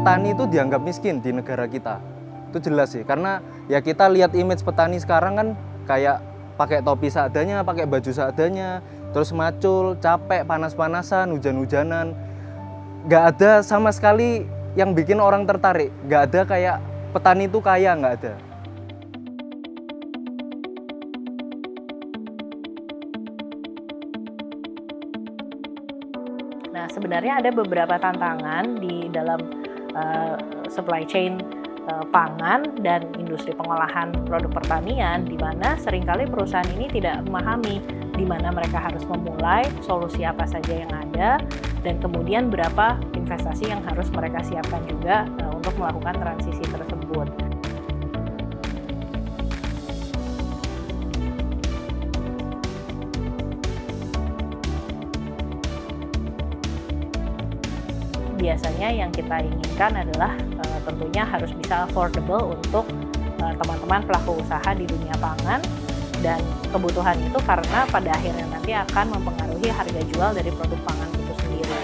petani itu dianggap miskin di negara kita. Itu jelas sih, karena ya kita lihat image petani sekarang kan kayak pakai topi seadanya, pakai baju seadanya, terus macul, capek, panas-panasan, hujan-hujanan. Nggak ada sama sekali yang bikin orang tertarik. Nggak ada kayak petani itu kaya, nggak ada. Nah, sebenarnya ada beberapa tantangan di dalam supply chain pangan dan industri pengolahan produk pertanian, di mana seringkali perusahaan ini tidak memahami di mana mereka harus memulai, solusi apa saja yang ada, dan kemudian berapa investasi yang harus mereka siapkan juga untuk melakukan transisi tersebut. Biasanya yang kita inginkan adalah tentunya harus bisa affordable untuk teman-teman pelaku usaha di dunia pangan, dan kebutuhan itu karena pada akhirnya nanti akan mempengaruhi harga jual dari produk pangan itu sendiri.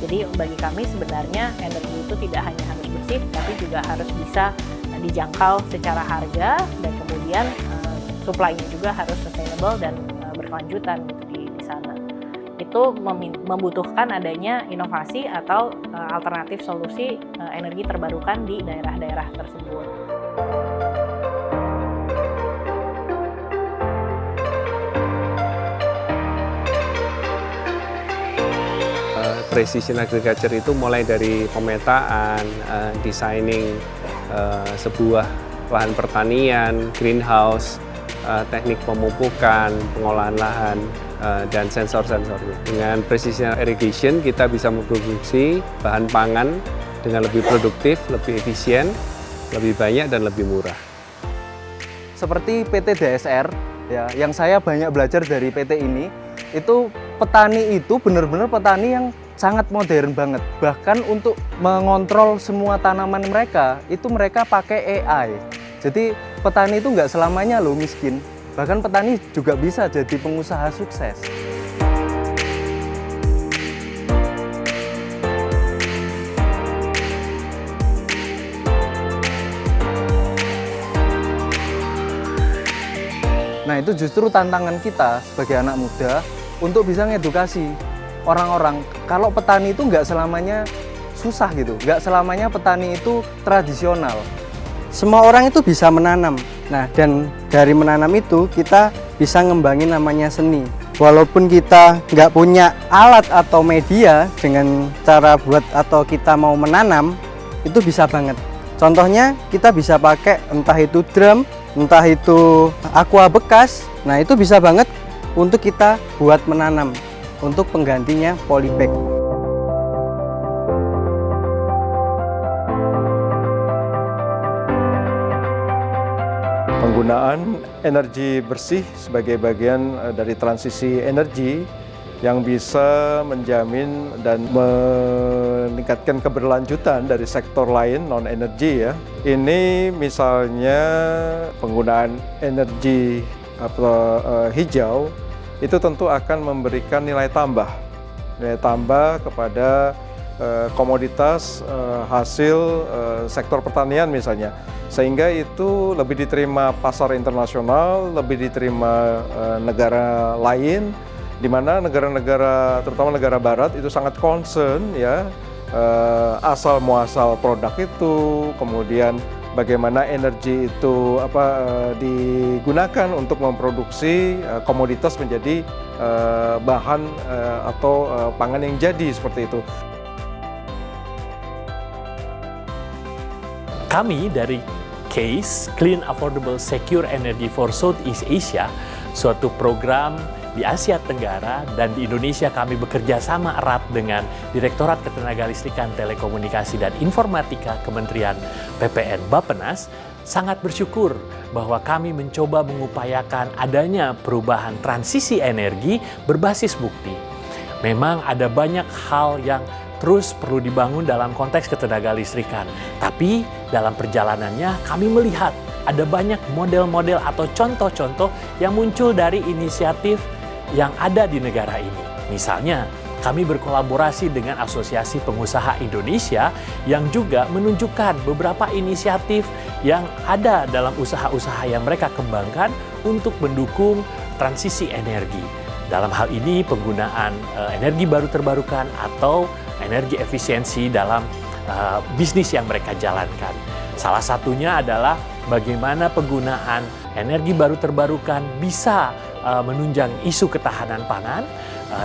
Jadi bagi kami sebenarnya energi itu tidak hanya harus bersih, tapi juga harus bisa dijangkau secara harga, dan kemudian supply-nya juga harus sustainable dan berkelanjutan di sana. Itu membutuhkan adanya inovasi atau alternatif solusi energi terbarukan di daerah-daerah tersebut. Precision agriculture itu mulai dari pemetaan, designing sebuah lahan pertanian, greenhouse, teknik pemupukan, pengolahan lahan, dan sensor-sensornya. Dengan precision irrigation kita bisa memproduksi bahan pangan dengan lebih produktif, lebih efisien, lebih banyak dan lebih murah. Seperti PT DSR, ya, yang saya banyak belajar dari PT ini, itu petani itu benar-benar petani yang sangat modern banget. Bahkan untuk mengontrol semua tanaman mereka, itu mereka pakai AI. Jadi petani itu nggak selamanya loh miskin. Bahkan petani juga bisa jadi pengusaha sukses. Nah, itu justru tantangan kita sebagai anak muda untuk bisa ngedukasi orang-orang. Kalau petani itu nggak selamanya susah gitu, nggak selamanya petani itu tradisional. Semua orang itu bisa menanam. Nah, dan dari menanam itu kita bisa ngembangin namanya seni. Walaupun kita nggak punya alat atau media dengan cara buat atau kita mau menanam, itu bisa banget. Contohnya kita bisa pakai entah itu drum, entah itu aqua bekas. Nah, itu bisa banget untuk kita buat menanam untuk penggantinya polybag. Penggunaan energi bersih sebagai bagian dari transisi energi yang bisa menjamin dan meningkatkan keberlanjutan dari sektor lain non-energi ya. Ini misalnya penggunaan energi hijau itu tentu akan memberikan nilai tambah kepada komoditas hasil sektor pertanian misalnya, sehingga itu lebih diterima pasar internasional, lebih diterima negara lain, di mana negara-negara terutama negara barat itu sangat concern ya asal muasal produk itu, kemudian bagaimana energi itu digunakan untuk memproduksi komoditas menjadi bahan atau pangan yang jadi seperti itu. Kami dari CASE, Clean Affordable Secure Energy for Southeast Asia, suatu program di Asia Tenggara, dan di Indonesia kami bekerja sama erat dengan Direktorat Ketenagalistrikan, Telekomunikasi dan Informatika Kementerian PPN Bappenas, sangat bersyukur bahwa kami mencoba mengupayakan adanya perubahan transisi energi berbasis bukti. Memang ada banyak hal yang terus perlu dibangun dalam konteks ketenagalistrikan. Tapi dalam perjalanannya kami melihat ada banyak model-model atau contoh-contoh yang muncul dari inisiatif yang ada di negara ini. Misalnya kami berkolaborasi dengan Asosiasi Pengusaha Indonesia yang juga menunjukkan beberapa inisiatif yang ada dalam usaha-usaha yang mereka kembangkan untuk mendukung transisi energi. Dalam hal ini penggunaan energi baru terbarukan atau energi efisiensi dalam bisnis yang mereka jalankan. Salah satunya adalah bagaimana penggunaan energi baru terbarukan bisa menunjang isu ketahanan pangan.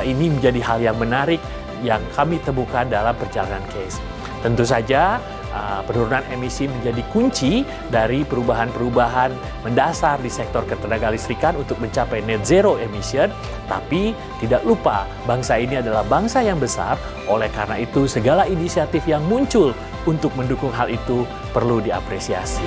Ini menjadi hal yang menarik yang kami temukan dalam perjalanan case. Tentu saja penurunan emisi menjadi kunci dari perubahan-perubahan mendasar di sektor ketenagalistrikan untuk mencapai net zero emission, tapi tidak lupa bangsa ini adalah bangsa yang besar, oleh karena itu segala inisiatif yang muncul untuk mendukung hal itu perlu diapresiasi.